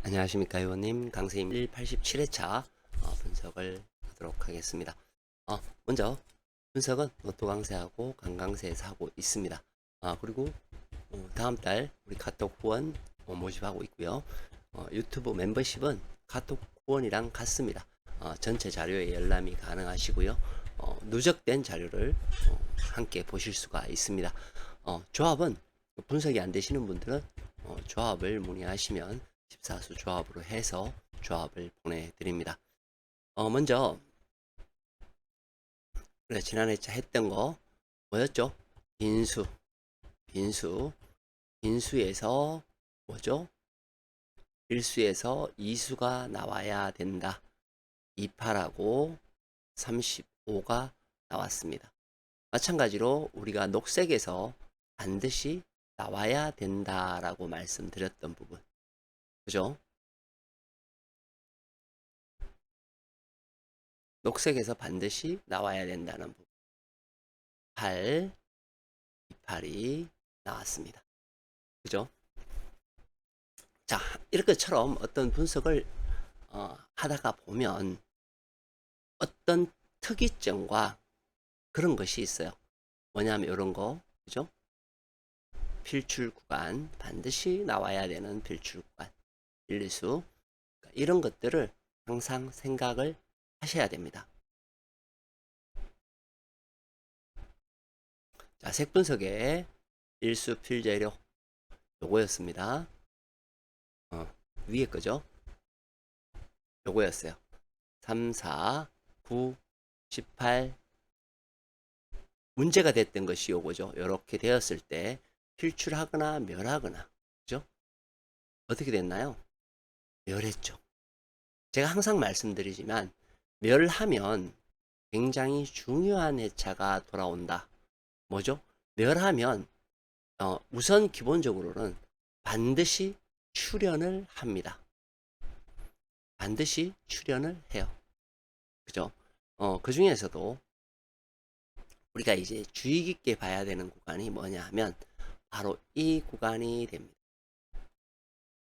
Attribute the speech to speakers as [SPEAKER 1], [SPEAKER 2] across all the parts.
[SPEAKER 1] 안녕하십니까, 의원님. 강세임 187회차 분석을 하도록 하겠습니다. 먼저 분석은 노트 강세하고 강강세에서 하고 있습니다. 그리고 다음 달 우리 카톡 후원 모집하고 있고요. 유튜브 멤버십은 카톡 후원이랑 같습니다. 전체 자료에 열람이 가능하시고요. 누적된 자료를 함께 보실 수가 있습니다. 조합은 분석이 안 되시는 분들은 조합을 문의하시면 14수 조합으로 해서 조합을 보내드립니다. 먼저 우리가 지난해 했던 거 뭐였죠? 빈수, 빈수, 빈수에서 뭐죠? 1수에서 2수가 나와야 된다. 28하고 35가 나왔습니다. 마찬가지로 우리가 녹색에서 반드시 나와야 된다라고 말씀드렸던 부분, 그죠? 녹색에서 반드시 나와야 된다는 부분. 8, 28이 나왔습니다. 그죠? 자, 이렇게처럼 어떤 분석을 하다가 보면 어떤 특이점과 그런 것이 있어요. 뭐냐면 이런 거, 그죠? 필출 구간, 반드시 나와야 되는 필출 구간, 1, 2수. 이런 것들을 항상 생각을 하셔야 됩니다. 자, 색분석의 1수 필재료 요거였습니다. 위에 거죠? 요거였어요. 3, 4, 9, 18. 문제가 됐던 것이 요거죠. 이렇게 되었을 때 필출하거나 멸하거나, 그죠? 어떻게 됐나요? 멸했죠. 제가 항상 말씀드리지만 멸하면 굉장히 중요한 해차가 돌아온다. 뭐죠? 멸하면 우선 기본적으로는 반드시 출현을 합니다. 반드시 출현을 해요. 그죠? 그 중에서도 우리가 이제 주의 깊게 봐야 되는 구간이 뭐냐 하면 바로 이 구간이 됩니다.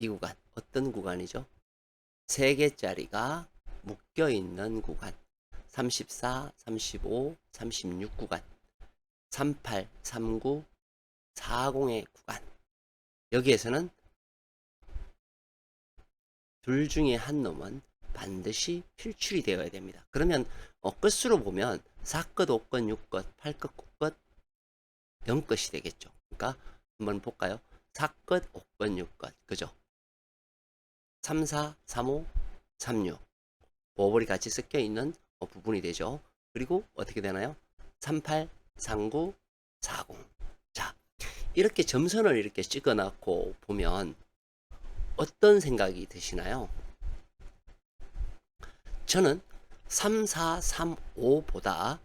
[SPEAKER 1] 이 구간. 어떤 구간이죠? 3개짜리가 묶여 있는 구간. 34, 35, 36 구간. 38, 39, 40의 구간. 여기에서는 둘 중에 한 놈은 반드시 필출이 되어야 됩니다. 그러면 끝으로 보면 4끝, 5끝, 6끝, 8끝, 9끝, 0끝이 되겠죠. 그러니까 한번 볼까요? 4끝, 5끝, 6끝. 그죠? 3, 4, 3, 5, 3, 6. 버블이 같이 섞여 있는 부분이 되죠. 그리고 어떻게 되나요? 3, 8, 3, 9, 40. 자, 이렇게 점선을 이렇게 찍어 놨고 보면 어떤 생각이 드시나요? 저는 3, 4, 3, 5보다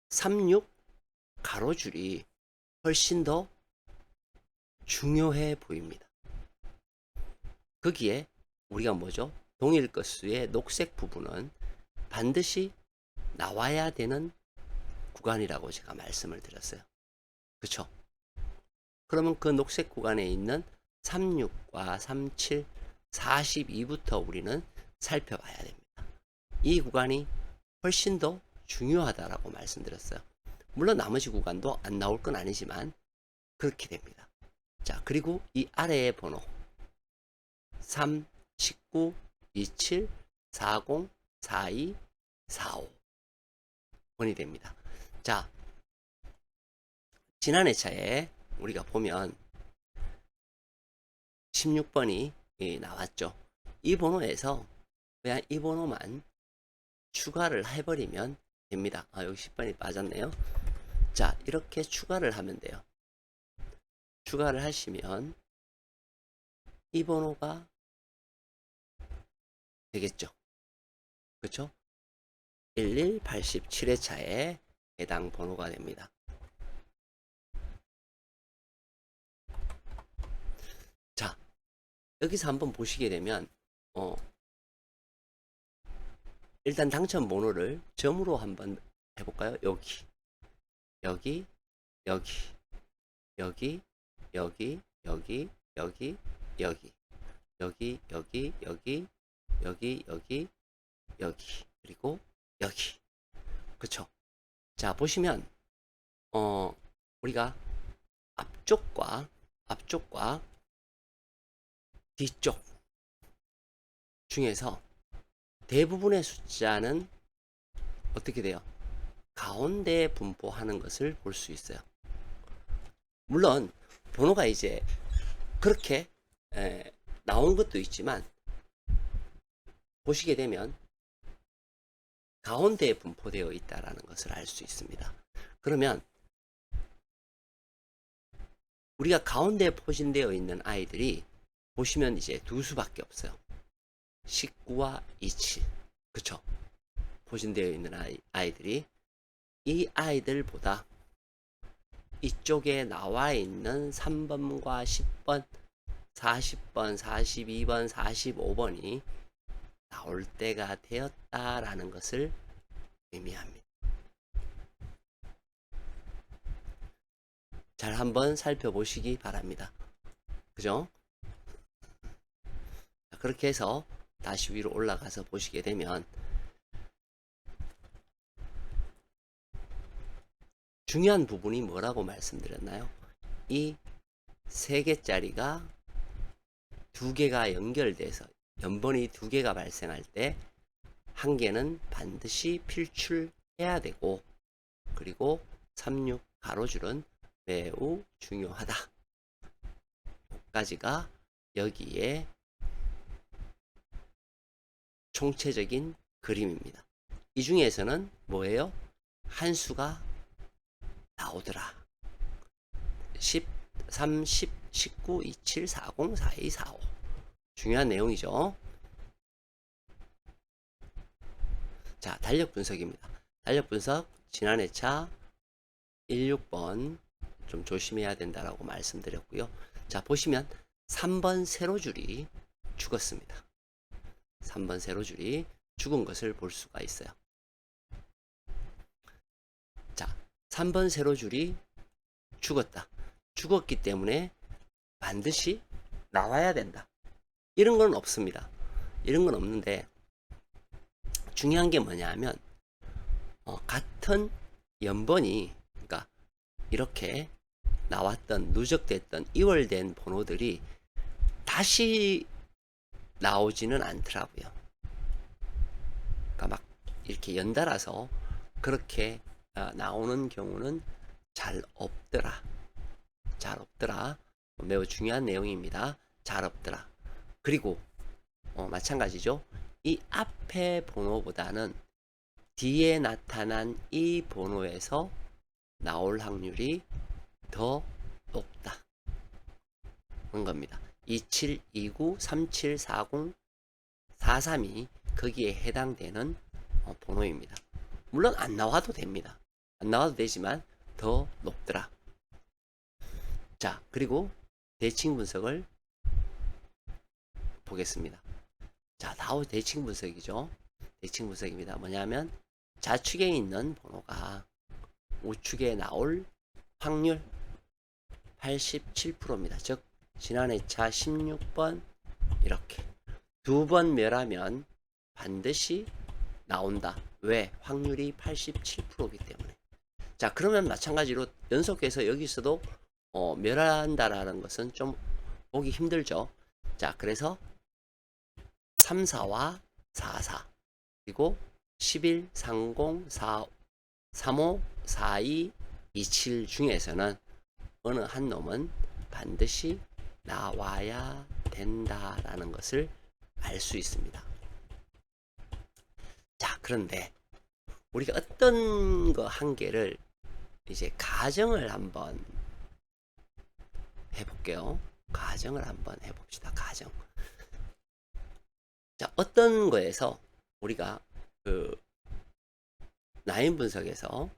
[SPEAKER 1] 3, 6 가로줄이 훨씬 더 중요해 보입니다. 거기에 우리가 뭐죠? 동일 끝수의 녹색 부분은 반드시 나와야 되는 구간이라고 제가 말씀을 드렸어요. 그쵸? 그러면 그 녹색 구간에 있는 36과 37, 42부터 우리는 살펴봐야 됩니다. 이 구간이 훨씬 더 중요하다라고 말씀드렸어요. 물론 나머지 구간도 안 나올 건 아니지만 그렇게 됩니다. 자, 그리고 이 아래의 번호 3, 19, 27, 40, 42, 45 번이 됩니다. 자, 지난 회차에 우리가 보면 16번이 나왔죠. 이 번호에서 그냥 이 번호만 추가를 해버리면 됩니다. 여기 10번이 빠졌네요. 자, 이렇게 추가를 하면 돼요. 추가를 하시면 이 번호가 되겠죠. 그렇죠? 1187회차에 해당 번호가 됩니다. 자, 여기서 한번 보시게 되면 일단 당첨 번호를 점으로 한번 해볼까요? 여기, 여기, 여기, 여기, 여기, 여기, 여기, 여기. 여기, 여기, 여기, 여기, 여기, 여기, 그리고 여기. 그쵸? 자, 보시면, 우리가 앞쪽과 뒤쪽 중에서 대부분의 숫자는 어떻게 돼요? 가운데에 분포하는 것을 볼 수 있어요. 물론 번호가 이제 그렇게 나온 것도 있지만 보시게 되면 가운데에 분포되어 있다라는 것을 알 수 있습니다. 그러면 우리가 가운데에 포진되어 있는 아이들이 보시면 이제 두 수밖에 없어요. 19와 27. 그쵸? 포진되어 있는 아이들이 이 아이들보다 이쪽에 나와 있는 3번과 10번, 40번, 42번, 45번이 나올 때가 되었다라는 것을 의미합니다. 잘 한번 살펴보시기 바랍니다. 그죠? 그렇게 해서 다시 위로 올라가서 보시게 되면 중요한 부분이 뭐라고 말씀드렸나요? 이 세 개짜리가 두 개가 연결돼서 연번이 두 개가 발생할 때 한 개는 반드시 필출해야 되고, 그리고 36 가로줄은 매우 중요하다. 까지가 여기에 총체적인 그림입니다. 이 중에서는 뭐예요? 한 수가 나오더라. 10, 30, 19, 27, 40, 42, 45. 중요한 내용이죠. 자, 달력 분석입니다. 달력 분석, 지난 회차 16번 좀 조심해야 된다라고 말씀드렸고요. 자, 보시면 3번 세로줄이 죽었습니다. 3번 세로줄이 죽은 것을 볼 수가 있어요. 자, 3번 세로줄이 죽었다. 죽었기 때문에 반드시 나와야 된다. 이런 건 없습니다. 이런 건 없는데 중요한 게 뭐냐 하면 같은 연번이, 그러니까 이렇게 나왔던 누적됐던 이월된 번호들이 다시 나오지는 않더라고요. 그러니까 막 이렇게 연달아서 그렇게 나오는 경우는 잘 없더라. 잘 없더라. 매우 중요한 내용입니다. 잘 없더라. 그리고 마찬가지죠. 이 앞에 번호보다는 뒤에 나타난 이 번호에서 나올 확률이 더 높다. 그런 겁니다. 27, 29, 37, 40, 43이 거기에 해당되는 번호입니다. 물론 안 나와도 됩니다. 안 나와도 되지만 더 높더라. 자, 그리고 대칭 분석을 보겠습니다. 자, 다음 대칭 분석이죠. 대칭 분석입니다. 뭐냐면 좌측에 있는 번호가 우측에 나올 확률 87%입니다. 즉 지난 회차 16번 이렇게 두 번 멸하면 반드시 나온다. 왜? 확률이 87%이기 때문에. 자, 그러면 마찬가지로 연속해서 여기서도 멸한다라는 것은 좀 보기 힘들죠. 자, 그래서 3, 4와 4, 4 그리고 11, 30, 4, 35, 42, 27 중에서는 어느 한 놈은 반드시 나와야 된다라는 것을 알 수 있습니다. 자, 그런데 우리가 어떤 거 한 개를 이제 가정을 한번 해볼게요. 가정을 한번 해봅시다. 가정. 자, 어떤 거에서 우리가 그 라인 분석에서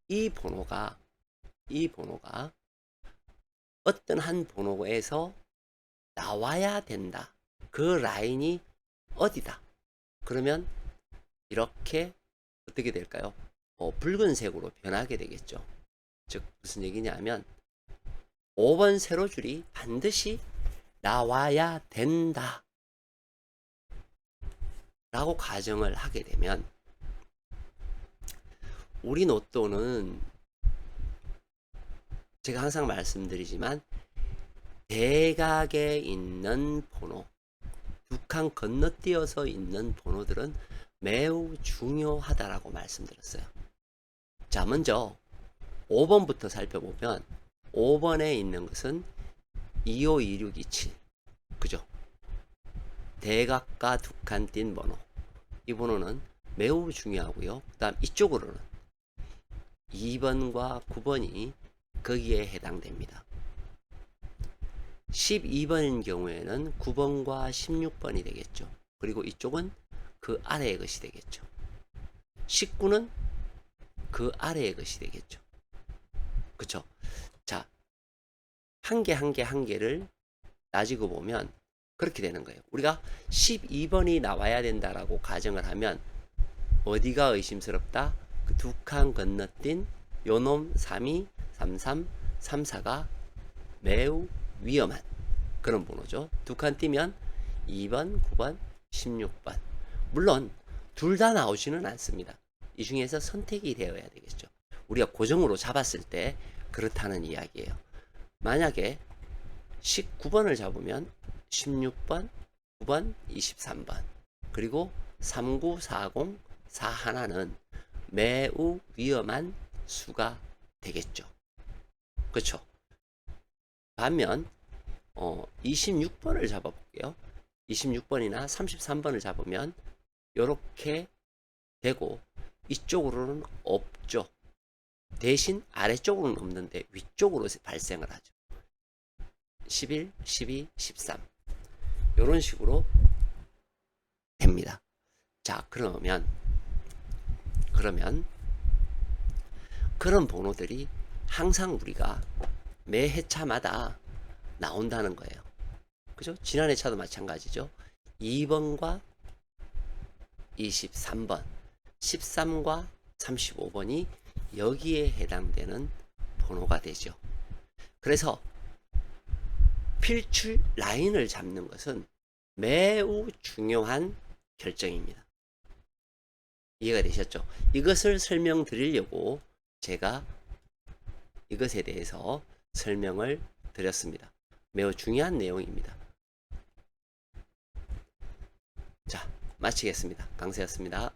[SPEAKER 1] 이 번호가 어떤 한 번호에서 나와야 된다. 그 라인이 어디다. 그러면 이렇게 어떻게 될까요? 붉은색으로 변하게 되겠죠. 즉 무슨 얘기냐면 5번 세로줄이 반드시 나와야 된다 라고 가정을 하게 되면 우리 로또는 제가 항상 말씀드리지만 대각에 있는 번호, 두 칸 건너뛰어서 있는 번호들은 매우 중요하다라고 말씀드렸어요. 자, 먼저 5번부터 살펴보면 5번에 있는 것은 252627, 그죠? 대각과 두 칸 띈 번호, 이 번호는 매우 중요하고요. 그 다음 이쪽으로는 2번과 9번이 거기에 해당됩니다. 12번인 경우에는 9번과 16번이 되겠죠. 그리고 이쪽은 그 아래의 것이 되겠죠. 19는 그 아래의 것이 되겠죠. 그쵸? 자, 한 개 한 개 한 개를 따지고 보면 그렇게 되는 거예요. 우리가 12번이 나와야 된다라고 가정을 하면 어디가 의심스럽다? 그 두 칸 건너뛴 요놈 32, 33, 34가 매우 위험한 그런 번호죠. 두 칸 띄면 2번, 9번, 16번. 물론 둘 다 나오지는 않습니다. 이 중에서 선택이 되어야 되겠죠. 우리가 고정으로 잡았을 때 그렇다는 이야기예요. 만약에 19번을 잡으면 16번, 9번, 23번 그리고 3940, 41는 매우 위험한 수가 되겠죠. 그렇죠? 반면 26번을 잡아볼게요. 26번이나 33번을 잡으면 이렇게 되고 이쪽으로는 없죠. 대신 아래쪽으로는 없는데 위쪽으로 발생을 하죠. 11, 12, 13 이런 식으로 됩니다. 자, 그러면 그런 번호들이 항상 우리가 매 회차마다 나온다는 거예요. 그죠? 지난 회차도 마찬가지죠. 2번과 23번, 13과 35번이 여기에 해당되는 번호가 되죠. 그래서 필출 라인을 잡는 것은 매우 중요한 결정입니다. 이해가 되셨죠? 이것을 설명드리려고 제가 이것에 대해서 설명을 드렸습니다. 매우 중요한 내용입니다. 자, 마치겠습니다. 강세였습니다.